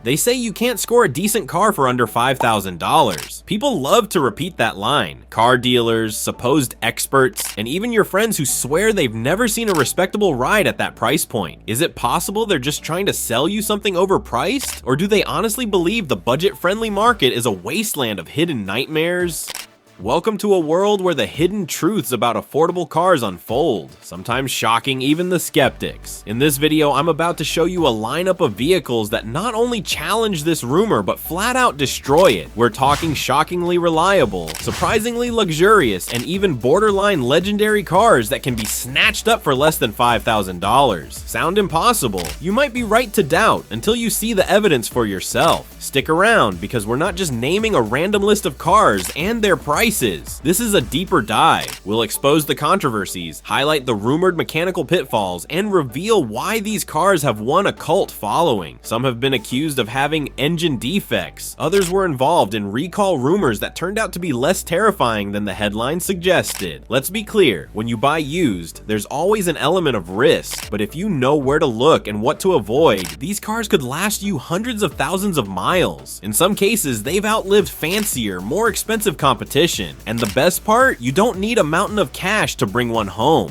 They say you can't score a decent car for under $5,000. People love to repeat that line. Car dealers, supposed experts, and even your friends who swear they've never seen a respectable ride at that price point. Is it possible they're just trying to sell you something overpriced? Or do they honestly believe the budget-friendly market is a wasteland of hidden nightmares? Welcome to a world where the hidden truths about affordable cars unfold, sometimes shocking even the skeptics. In this video, I'm about to show you a lineup of vehicles that not only challenge this rumor, but flat out destroy it. We're talking shockingly reliable, surprisingly luxurious, and even borderline legendary cars that can be snatched up for less than $5,000. Sound impossible? You might be right to doubt until you see the evidence for yourself. Stick around, because we're not just naming a random list of cars and their prices. This is a deeper dive. We'll expose the controversies, highlight the rumored mechanical pitfalls, and reveal why these cars have won a cult following. Some have been accused of having engine defects. Others were involved in recall rumors that turned out to be less terrifying than the headline suggested. Let's be clear, when you buy used, there's always an element of risk, but if you know where to look and what to avoid, these cars could last you hundreds of thousands of miles. In some cases, they've outlived fancier, more expensive competition. And the best part, you don't need a mountain of cash to bring one home.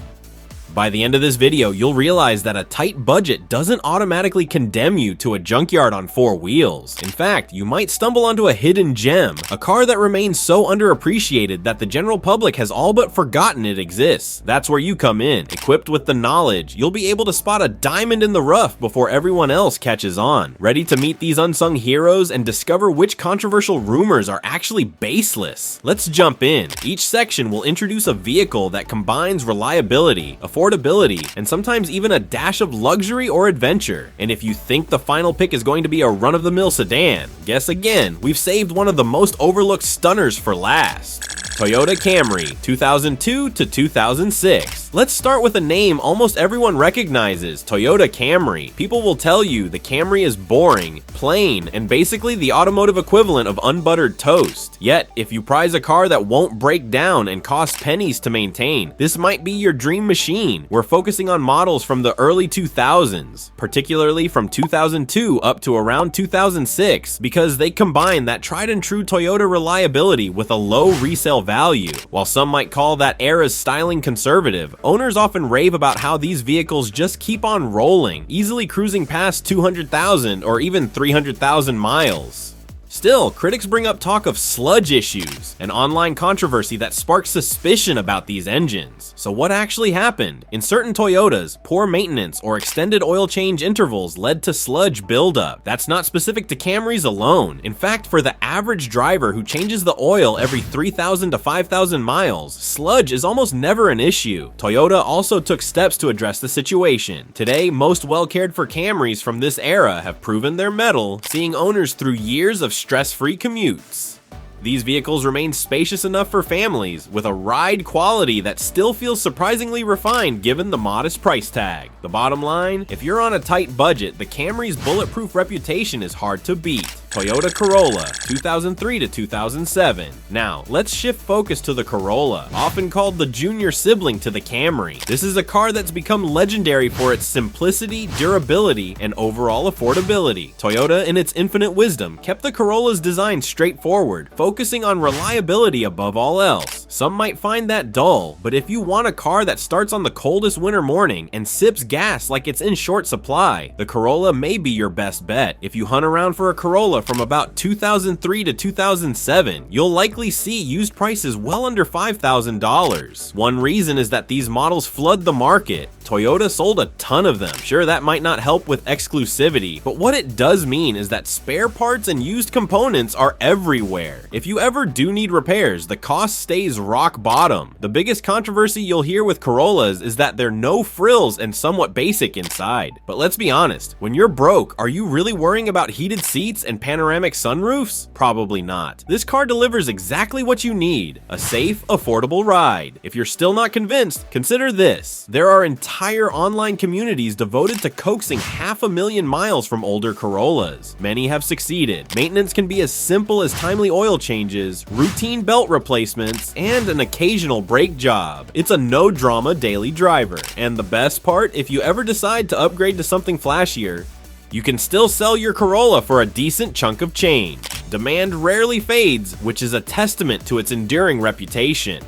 By the end of this video, you'll realize that a tight budget doesn't automatically condemn you to a junkyard on 4 wheels. In fact, you might stumble onto a hidden gem, a car that remains so underappreciated that the general public has all but forgotten it exists. That's where you come in. Equipped with the knowledge, you'll be able to spot a diamond in the rough before everyone else catches on. Ready to meet these unsung heroes and discover which controversial rumors are actually baseless? Let's jump in. Each section will introduce a vehicle that combines reliability, affordability, and sometimes even a dash of luxury or adventure. And if you think the final pick is going to be a run-of-the-mill sedan, guess again, we've saved one of the most overlooked stunners for last. Toyota Camry, 2002 to 2006. Let's start with a name almost everyone recognizes, Toyota Camry. People will tell you the Camry is boring, plain, and basically the automotive equivalent of unbuttered toast. Yet, if you prize a car that won't break down and cost pennies to maintain, this might be your dream machine. We're focusing on models from the early 2000s, particularly from 2002 up to around 2006, because they combine that tried and true Toyota reliability with a low resale value. While some might call that era's styling conservative, owners often rave about how these vehicles just keep on rolling, easily cruising past 200,000 or even 300,000 miles. Still, critics bring up talk of sludge issues, an online controversy that sparks suspicion about these engines. So what actually happened? In certain Toyotas, poor maintenance or extended oil change intervals led to sludge buildup. That's not specific to Camrys alone. In fact, for the average driver who changes the oil every 3,000 to 5,000 miles, sludge is almost never an issue. Toyota also took steps to address the situation. Today, most well-cared-for Camrys from this era have proven their mettle, seeing owners through years of stress-free commutes. These vehicles remain spacious enough for families, with a ride quality that still feels surprisingly refined given the modest price tag. The bottom line, if you're on a tight budget, the Camry's bulletproof reputation is hard to beat. Toyota Corolla, 2003 to 2007. Now, let's shift focus to the Corolla, often called the junior sibling to the Camry. This is a car that's become legendary for its simplicity, durability, and overall affordability. Toyota, in its infinite wisdom, kept the Corolla's design straightforward, focusing on reliability above all else. Some might find that dull, but if you want a car that starts on the coldest winter morning and sips gas like it's in short supply, the Corolla may be your best bet. If you hunt around for a Corolla from about 2003 to 2007, you'll likely see used prices well under $5,000. One reason is that these models flood the market. Toyota sold a ton of them. Sure, that might not help with exclusivity, but what it does mean is that spare parts and used components are everywhere. If you ever do need repairs, the cost stays rock bottom. The biggest controversy you'll hear with Corollas is that they're no frills and somewhat basic inside. But let's be honest, when you're broke, are you really worrying about heated seats and panoramic sunroofs? Probably not. This car delivers exactly what you need, a safe, affordable ride. If you're still not convinced, consider this. There are entire online communities devoted to coaxing 500,000 miles from older Corollas. Many have succeeded. Maintenance can be as simple as timely oil changes, routine belt replacements, and an occasional brake job. It's a no-drama daily driver. And the best part, if you ever decide to upgrade to something flashier, You can still sell your Corolla for a decent chunk of change. Demand rarely fades, which is a testament to its enduring reputation.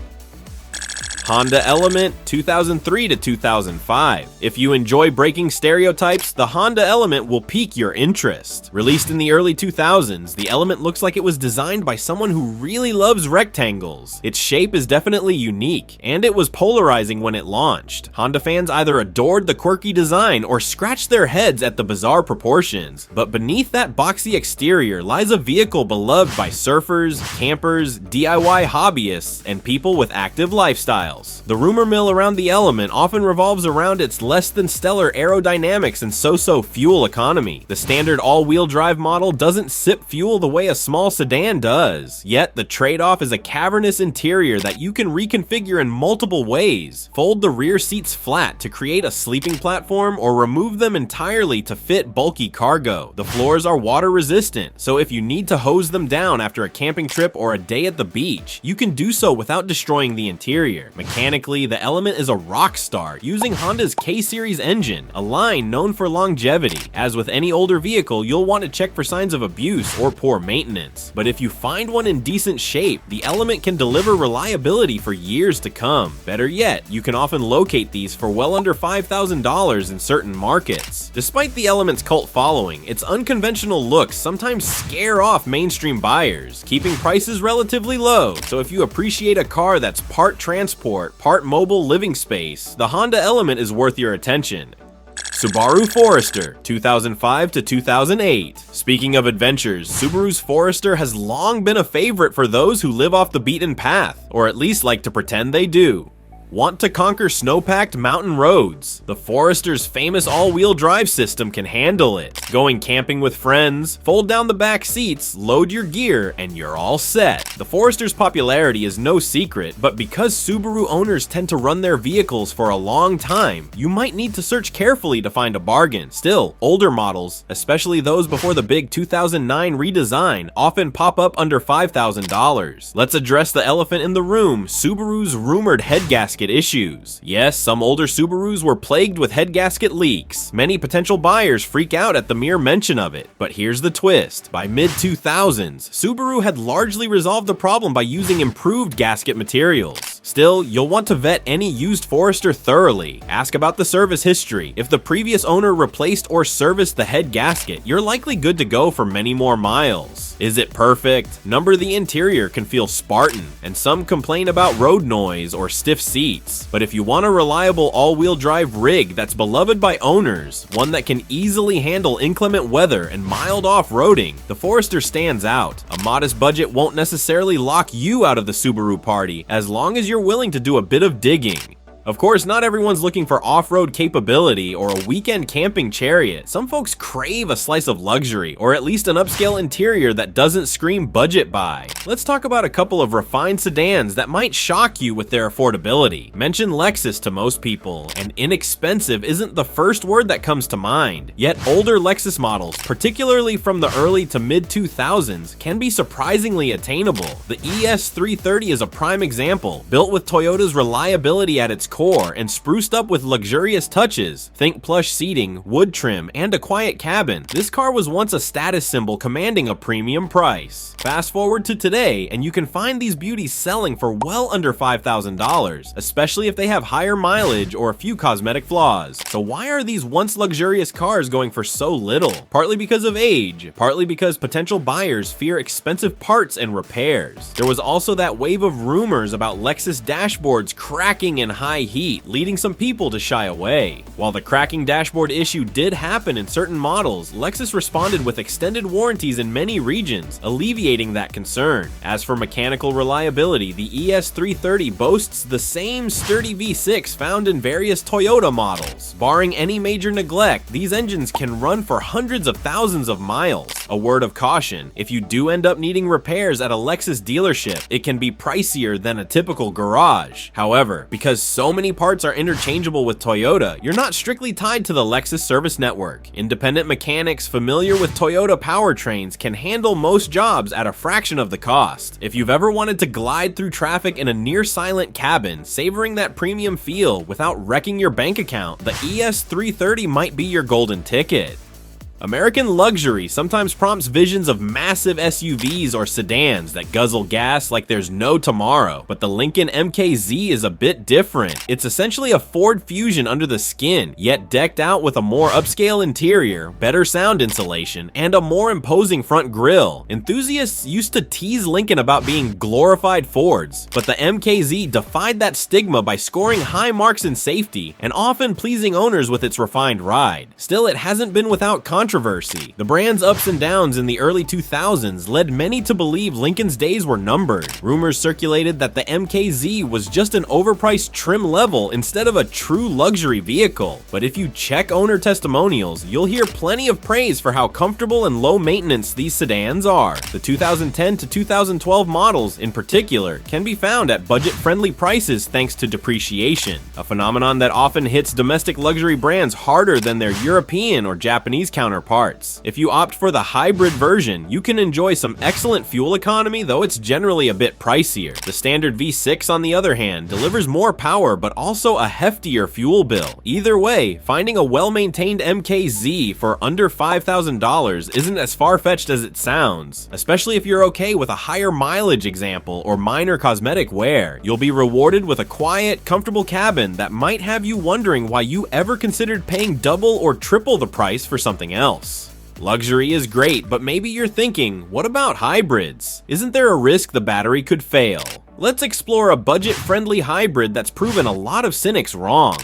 Honda Element 2003 to 2005. If you enjoy breaking stereotypes, the Honda Element will pique your interest. Released in the early 2000s, the Element looks like it was designed by someone who really loves rectangles. Its shape is definitely unique, and it was polarizing when it launched. Honda fans either adored the quirky design or scratched their heads at the bizarre proportions. But beneath that boxy exterior lies a vehicle beloved by surfers, campers, DIY hobbyists, and people with active lifestyles. The rumor mill around the Element often revolves around its less than stellar aerodynamics and so-so fuel economy. The standard all-wheel drive model doesn't sip fuel the way a small sedan does, yet the trade-off is a cavernous interior that you can reconfigure in multiple ways. Fold the rear seats flat to create a sleeping platform or remove them entirely to fit bulky cargo. The floors are water resistant, so if you need to hose them down after a camping trip or a day at the beach, you can do so without destroying the interior. Mechanically, the Element is a rock star, using Honda's K-Series engine, a line known for longevity. As with any older vehicle, you'll want to check for signs of abuse or poor maintenance. But if you find one in decent shape, the Element can deliver reliability for years to come. Better yet, you can often locate these for well under $5,000 in certain markets. Despite the Element's cult following, its unconventional looks sometimes scare off mainstream buyers, keeping prices relatively low. So if you appreciate a car that's part transport, part mobile living space, the Honda Element is worth your attention. Subaru Forester 2005 to 2008. Speaking of adventures, Subaru's Forester has long been a favorite for those who live off the beaten path, or at least like to pretend they do. Want to conquer snow-packed mountain roads? The Forester's famous all-wheel drive system can handle it. Going camping with friends, fold down the back seats, load your gear, and you're all set. The Forester's popularity is no secret, but because Subaru owners tend to run their vehicles for a long time, you might need to search carefully to find a bargain. Still, older models, especially those before the big 2009 redesign, often pop up under $5,000. Let's address the elephant in the room, Subaru's rumored head gasket issues. Yes, some older Subarus were plagued with head gasket leaks. Many potential buyers freak out at the mere mention of it. But here's the twist. By mid-2000s, Subaru had largely resolved the problem by using improved gasket materials. Still, you'll want to vet any used Forester thoroughly. Ask about the service history. If the previous owner replaced or serviced the head gasket, you're likely good to go for many more miles. Is it perfect? Number the interior can feel Spartan, and some complain about road noise or stiff seats. But if you want a reliable all-wheel drive rig that's beloved by owners, one that can easily handle inclement weather and mild off-roading, the Forester stands out. A modest budget won't necessarily lock you out of the Subaru party, as long as you're willing to do a bit of digging. Of course, not everyone's looking for off-road capability or a weekend camping chariot. Some folks crave a slice of luxury, or at least an upscale interior that doesn't scream budget buy. Let's talk about a couple of refined sedans that might shock you with their affordability. Mention Lexus to most people, and inexpensive isn't the first word that comes to mind. Yet older Lexus models, particularly from the early to mid-2000s, can be surprisingly attainable. The ES330 is a prime example, built with Toyota's reliability at its core and spruced up with luxurious touches. Think plush seating, wood trim, and a quiet cabin. This car was once a status symbol commanding a premium price. Fast forward to today, and you can find these beauties selling for well under $5,000, especially if they have higher mileage or a few cosmetic flaws. So why are these once luxurious cars going for so little? Partly because of age, partly because potential buyers fear expensive parts and repairs. There was also that wave of rumors about Lexus dashboards cracking in high heat, leading some people to shy away. While the cracking dashboard issue did happen in certain models, Lexus responded with extended warranties in many regions, alleviating that concern. As for mechanical reliability, the ES330 boasts the same sturdy V6 found in various Toyota models. Barring any major neglect, these engines can run for hundreds of thousands of miles. A word of caution, if you do end up needing repairs at a Lexus dealership, it can be pricier than a typical garage. However, because so many parts are interchangeable with Toyota, you're not strictly tied to the Lexus service network. Independent mechanics familiar with Toyota powertrains can handle most jobs at a fraction of the cost. If you've ever wanted to glide through traffic in a near-silent cabin, savoring that premium feel without wrecking your bank account, the ES330 might be your golden ticket. American luxury sometimes prompts visions of massive SUVs or sedans that guzzle gas like there's no tomorrow, but the Lincoln MKZ is a bit different. It's essentially a Ford Fusion under the skin, yet decked out with a more upscale interior, better sound insulation, and a more imposing front grille. Enthusiasts used to tease Lincoln about being glorified Fords, but the MKZ defied that stigma by scoring high marks in safety and often pleasing owners with its refined ride. Still, it hasn't been without controversy. The brand's ups and downs in the early 2000s led many to believe Lincoln's days were numbered. Rumors circulated that the MKZ was just an overpriced trim level instead of a true luxury vehicle. But if you check owner testimonials, you'll hear plenty of praise for how comfortable and low maintenance these sedans are. The 2010 to 2012 models, in particular, can be found at budget-friendly prices thanks to depreciation, a phenomenon that often hits domestic luxury brands harder than their European or Japanese counterparts. If you opt for the hybrid version, you can enjoy some excellent fuel economy, though it's generally a bit pricier. The standard V6, on the other hand, delivers more power but also a heftier fuel bill. Either way, finding a well-maintained MKZ for under $5,000 isn't as far-fetched as it sounds, especially if you're okay with a higher mileage example or minor cosmetic wear. You'll be rewarded with a quiet, comfortable cabin that might have you wondering why you ever considered paying double or triple the price for something else. Luxury is great, but maybe you're thinking, what about hybrids? Isn't there a risk the battery could fail? Let's explore a budget-friendly hybrid that's proven a lot of cynics wrong.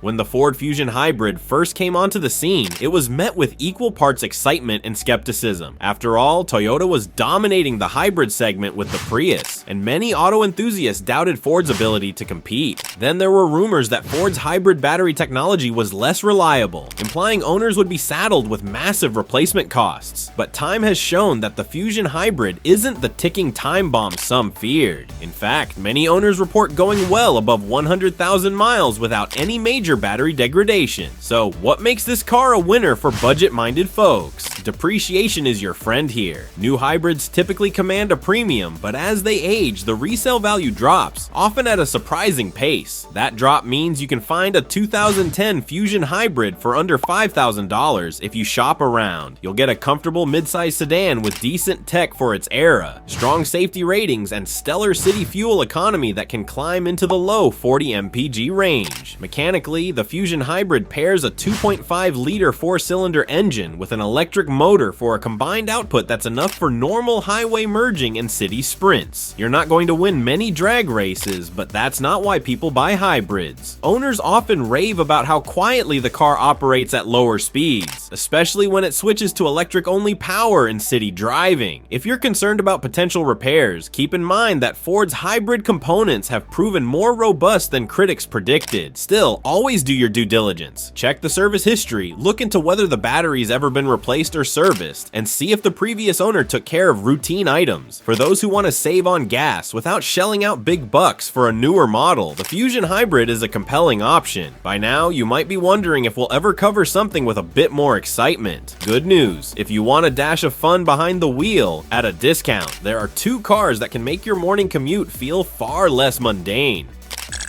When the Ford Fusion Hybrid first came onto the scene, it was met with equal parts excitement and skepticism. After all, Toyota was dominating the hybrid segment with the Prius, and many auto enthusiasts doubted Ford's ability to compete. Then there were rumors that Ford's hybrid battery technology was less reliable, implying owners would be saddled with massive replacement costs. But time has shown that the Fusion Hybrid isn't the ticking time bomb some feared. In fact, many owners report going well above 100,000 miles without any major battery degradation. So what makes this car a winner for budget-minded folks? Depreciation is your friend here. New hybrids typically command a premium, but as they age, the resale value drops, often at a surprising pace. That drop means you can find a 2010 Fusion Hybrid for under $5,000 if you shop around. You'll get a comfortable midsize sedan with decent tech for its era, strong safety ratings, and stellar city fuel economy that can climb into the low 40 mpg range. Mechanically, the Fusion Hybrid pairs a 2.5-liter four-cylinder engine with an electric motor for a combined output that's enough for normal highway merging and city sprints. You're not going to win many drag races, but that's not why people buy hybrids. Owners often rave about how quietly the car operates at lower speeds, especially when it switches to electric-only power in city driving. If you're concerned about potential repairs, keep in mind that Ford's hybrid components have proven more robust than critics predicted. Still, always do your due diligence. Check the service history, look into whether the battery's ever been replaced or serviced, and see if the previous owner took care of routine items. For those who want to save on gas without shelling out big bucks for a newer model, the Fusion Hybrid is a compelling option. By now, you might be wondering if we'll ever cover something with a bit more excitement. Good news, if you want a dash of fun behind the wheel at a discount, there are two cars that can make your morning commute feel far less mundane.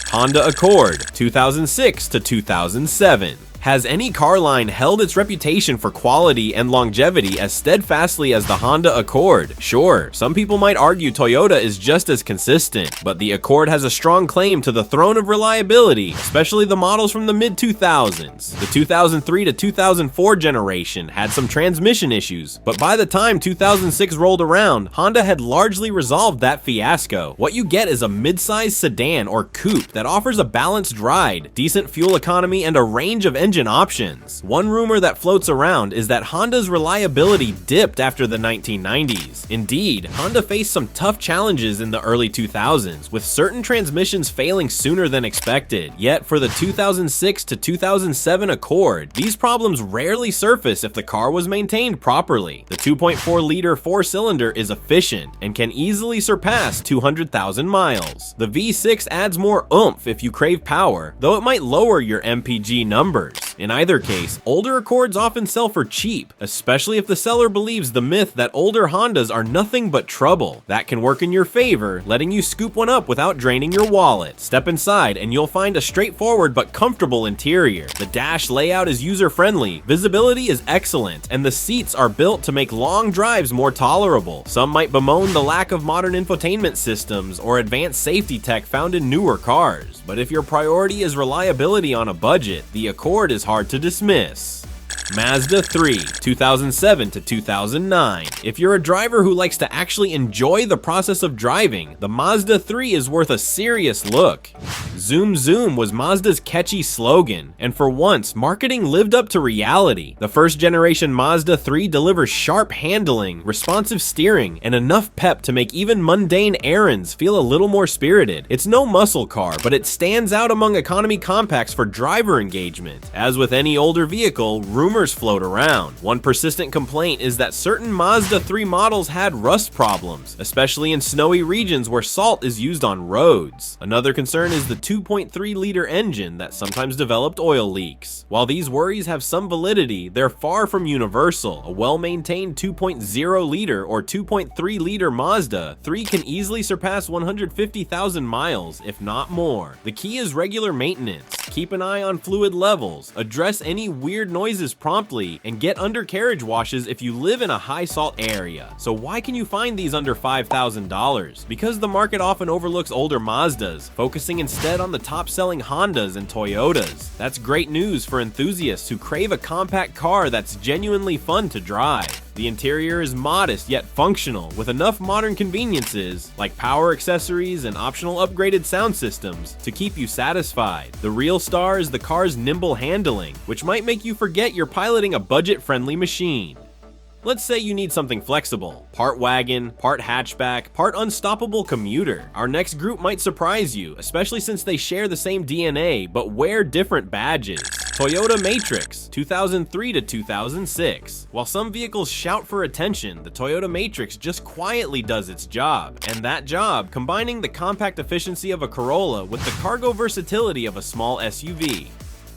Honda Accord, 2006 to 2007. Has any car line held its reputation for quality and longevity as steadfastly as the Honda Accord? Sure, some people might argue Toyota is just as consistent, but the Accord has a strong claim to the throne of reliability, especially the models from the mid-2000s. The 2003 to 2004 generation had some transmission issues, but by the time 2006 rolled around, Honda had largely resolved that fiasco. What you get is a mid-size sedan or coupe that offers a balanced ride, decent fuel economy, and a range of engine options. One rumor that floats around is that Honda's reliability dipped after the 1990s. Indeed, Honda faced some tough challenges in the early 2000s, with certain transmissions failing sooner than expected. Yet for the 2006 to 2007 Accord, these problems rarely surface if the car was maintained properly. The 2.4-liter four-cylinder is efficient and can easily surpass 200,000 miles. The V6 adds more oomph if you crave power, though it might lower your MPG numbers. In either case, older Accords often sell for cheap, especially if the seller believes the myth that older Hondas are nothing but trouble. That can work in your favor, letting you scoop one up without draining your wallet. Step inside and you'll find a straightforward but comfortable interior. The dash layout is user-friendly, visibility is excellent, and the seats are built to make long drives more tolerable. Some might bemoan the lack of modern infotainment systems or advanced safety tech found in newer cars, but if your priority is reliability on a budget, the Accord is hard to dismiss. Mazda 3, 2007 to 2009. If you're a driver who likes to actually enjoy the process of driving, the Mazda 3 is worth a serious look. Zoom Zoom was Mazda's catchy slogan, and for once, marketing lived up to reality. The first generation Mazda 3 delivers sharp handling, responsive steering, and enough pep to make even mundane errands feel a little more spirited. It's no muscle car, but it stands out among economy compacts for driver engagement. As with any older vehicle, rumors float around. One persistent complaint is that certain Mazda 3 models had rust problems, especially in snowy regions where salt is used on roads. Another concern is the 2.3-liter engine that sometimes developed oil leaks. While these worries have some validity, they're far from universal. A well-maintained 2.0-liter or 2.3-liter Mazda 3 can easily surpass 150,000 miles, if not more. The key is regular maintenance. Keep an eye on fluid levels, address any weird noises promptly, and get undercarriage washes if you live in a high salt area. So why can you find these under $5,000? Because the market often overlooks older Mazdas, focusing instead on the top-selling Hondas and Toyotas. That's great news for enthusiasts who crave a compact car that's genuinely fun to drive. The interior is modest yet functional, with enough modern conveniences like power accessories and optional upgraded sound systems to keep you satisfied. The real star is the car's nimble handling, which might make you forget you're piloting a budget-friendly machine. Let's say you need something flexible, part wagon, part hatchback, part unstoppable commuter. Our next group might surprise you, especially since they share the same DNA but wear different badges. Toyota Matrix, 2003 to 2006. While some vehicles shout for attention, the Toyota Matrix just quietly does its job. And that job, combining the compact efficiency of a Corolla with the cargo versatility of a small SUV.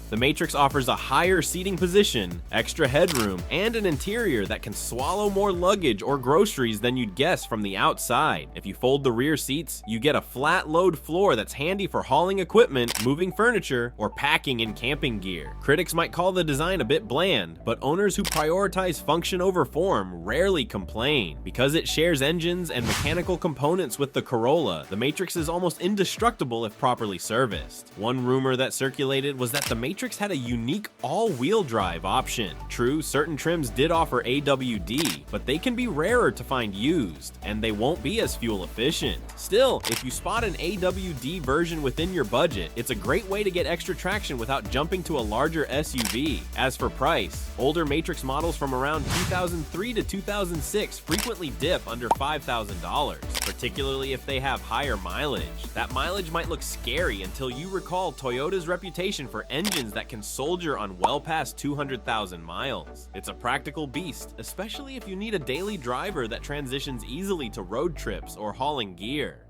The Matrix offers a higher seating position, extra headroom, and an interior that can swallow more luggage or groceries than you'd guess from the outside. If you fold the rear seats, you get a flat load floor that's handy for hauling equipment, moving furniture, or packing in camping gear. Critics might call the design a bit bland, but owners who prioritize function over form rarely complain. Because it shares engines and mechanical components with the Corolla, the Matrix is almost indestructible if properly serviced. One rumor that circulated was that the Matrix had a unique all-wheel drive option. True, certain trims did offer AWD, but they can be rarer to find used, and they won't be as fuel efficient. Still, if you spot an AWD version within your budget, it's a great way to get extra traction without jumping to a larger SUV. As for price, older Matrix models from around 2003 to 2006 frequently dip under $5,000, particularly if they have higher mileage. That mileage might look scary until you recall Toyota's reputation for engines that can soldier on well past 200,000 miles. It's a practical beast, especially if you need a daily driver that transitions easily to road trips or hauling gear.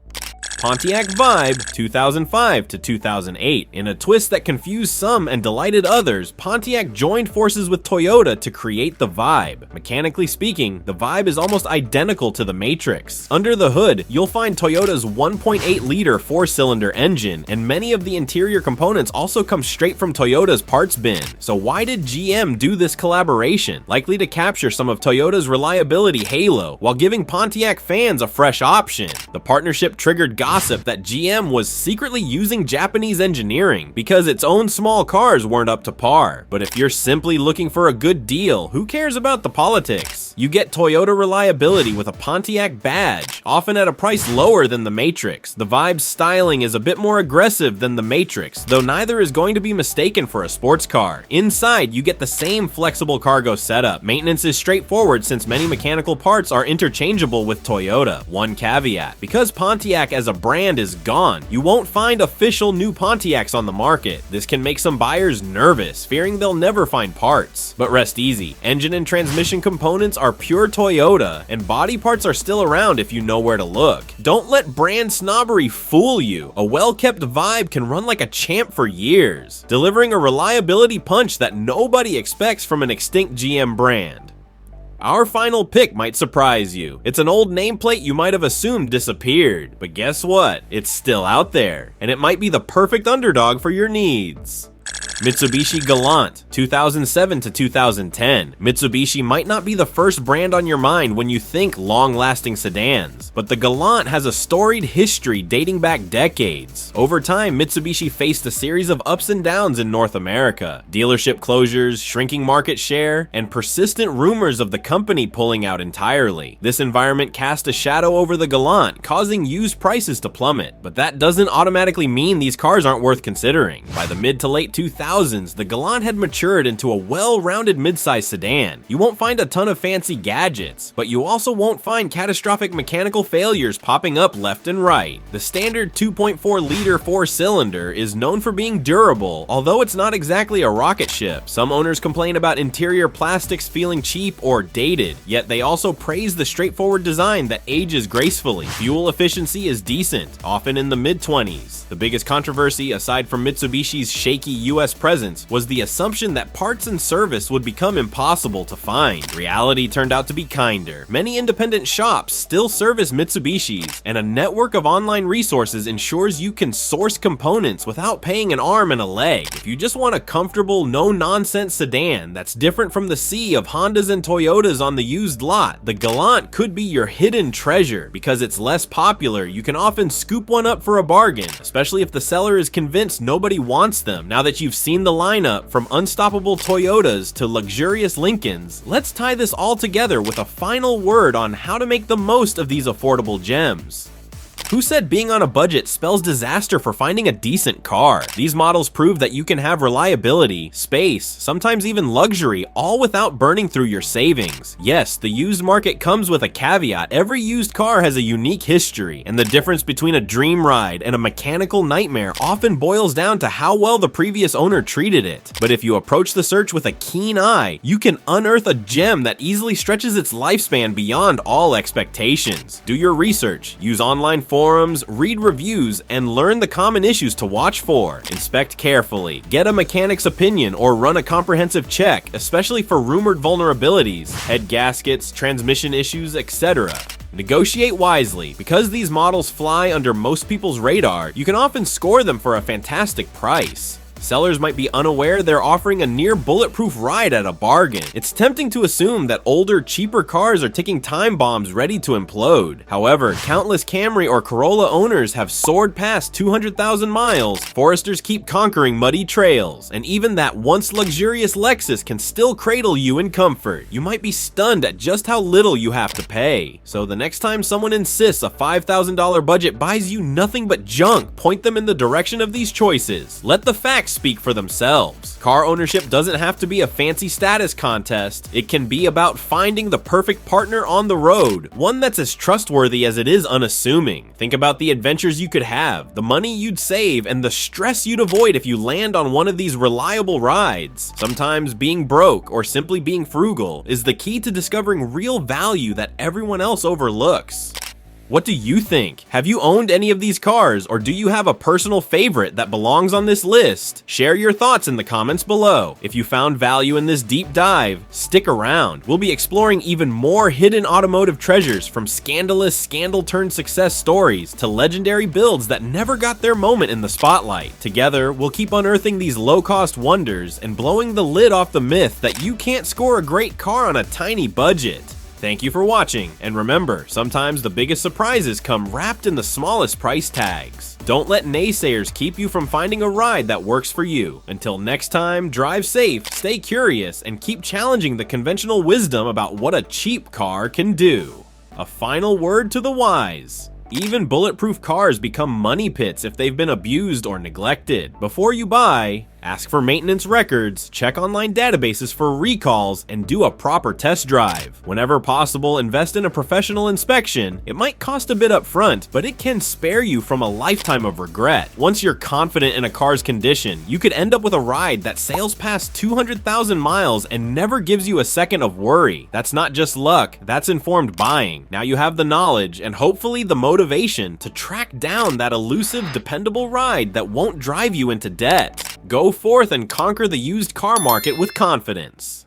Pontiac Vibe, 2005 to 2008. In a twist that confused some and delighted others, Pontiac joined forces with Toyota to create the Vibe. Mechanically speaking, the Vibe is almost identical to the Matrix. Under the hood, you'll find Toyota's 1.8-liter four-cylinder engine, and many of the interior components also come straight from Toyota's parts bin. So why did GM do this collaboration? Likely to capture some of Toyota's reliability halo, while giving Pontiac fans a fresh option. The partnership triggered gossip that GM was secretly using Japanese engineering because its own small cars weren't up to par. But if you're simply looking for a good deal, who cares about the politics? You get Toyota reliability with a Pontiac badge, often at a price lower than the Matrix. The Vibe's styling is a bit more aggressive than the Matrix, though neither is going to be mistaken for a sports car. Inside, you get the same flexible cargo setup. Maintenance is straightforward since many mechanical parts are interchangeable with Toyota. One caveat: because Pontiac as a brand is gone. You won't find official new Pontiacs on the market. This can make some buyers nervous, fearing they'll never find parts. But rest easy, engine and transmission components are pure Toyota, and body parts are still around if you know where to look. Don't let brand snobbery fool you. A well-kept vibe can run like a champ for years, delivering a reliability punch that nobody expects from an extinct GM brand. Our final pick might surprise you. It's an old nameplate you might have assumed disappeared, but guess what? It's still out there, and it might be the perfect underdog for your needs. Mitsubishi Galant, 2007 to 2010. Mitsubishi might not be the first brand on your mind when you think long-lasting sedans, but the Galant has a storied history dating back decades. Over time, Mitsubishi faced a series of ups and downs in North America. Dealership closures, shrinking market share, and persistent rumors of the company pulling out entirely. This environment cast a shadow over the Galant, causing used prices to plummet. But that doesn't automatically mean these cars aren't worth considering. By the mid to late 2000s, the Galant had matured into a well-rounded midsize sedan. You won't find a ton of fancy gadgets, but you also won't find catastrophic mechanical failures popping up left and right. The standard 2.4-liter four-cylinder is known for being durable, although it's not exactly a rocket ship. Some owners complain about interior plastics feeling cheap or dated, yet they also praise the straightforward design that ages gracefully. Fuel efficiency is decent, often in the mid-20s. The biggest controversy, aside from Mitsubishi's shaky US presence, was the assumption that parts and service would become impossible to find. Reality turned out to be kinder. Many independent shops still service Mitsubishis, and a network of online resources ensures you can source components without paying an arm and a leg. If you just want a comfortable, no-nonsense sedan that's different from the sea of Hondas and Toyotas on the used lot, the Galant could be your hidden treasure. Because it's less popular, you can often scoop one up for a bargain, especially if the seller is convinced nobody wants them. Now that you've seen the lineup from unstoppable Toyotas to luxurious Lincolns, let's tie this all together with a final word on how to make the most of these affordable gems. Who said being on a budget spells disaster for finding a decent car? These models prove that you can have reliability, space, sometimes even luxury, all without burning through your savings. Yes, the used market comes with a caveat. Every used car has a unique history, and the difference between a dream ride and a mechanical nightmare often boils down to how well the previous owner treated it. But if you approach the search with a keen eye, you can unearth a gem that easily stretches its lifespan beyond all expectations. Do your research, use online forums, read reviews, and learn the common issues to watch for. Inspect carefully, get a mechanic's opinion, or run a comprehensive check, especially for rumored vulnerabilities, head gaskets, transmission issues, etc. Negotiate wisely. Because these models fly under most people's radar, you can often score them for a fantastic price. Sellers might be unaware they're offering a near bulletproof ride at a bargain. It's tempting to assume that older, cheaper cars are ticking time bombs ready to implode. However, countless Camry or Corolla owners have soared past 200,000 miles, Foresters keep conquering muddy trails, and even that once luxurious Lexus can still cradle you in comfort. You might be stunned at just how little you have to pay. So the next time someone insists a $5,000 budget buys you nothing but junk, point them in the direction of these choices. Let the facts speak for themselves. Car ownership doesn't have to be a fancy status contest. It can be about finding the perfect partner on the road, one that's as trustworthy as it is unassuming. Think about the adventures you could have, the money you'd save, and the stress you'd avoid if you land on one of these reliable rides. Sometimes being broke or simply being frugal is the key to discovering real value that everyone else overlooks. What do you think? Have you owned any of these cars, or do you have a personal favorite that belongs on this list? Share your thoughts in the comments below. If you found value in this deep dive, stick around. We'll be exploring even more hidden automotive treasures, from scandalous scandal-turned-success stories to legendary builds that never got their moment in the spotlight. Together, we'll keep unearthing these low-cost wonders and blowing the lid off the myth that you can't score a great car on a tiny budget. Thank you for watching, and remember, sometimes the biggest surprises come wrapped in the smallest price tags. Don't let naysayers keep you from finding a ride that works for you. Until next time, drive safe, stay curious, and keep challenging the conventional wisdom about what a cheap car can do. A final word to the wise: even bulletproof cars become money pits if they've been abused or neglected. Before you buy, Ask for maintenance records, check online databases for recalls, and do a proper test drive. Whenever possible, invest in a professional inspection. It might cost a bit up front, but it can spare you from a lifetime of regret. Once you're confident in a car's condition, you could end up with a ride that sails past 200,000 miles and never gives you a second of worry. That's not just luck, that's informed buying. Now you have the knowledge and hopefully the motivation to track down that elusive, dependable ride that won't drive you into debt. Go forth and conquer the used car market with confidence.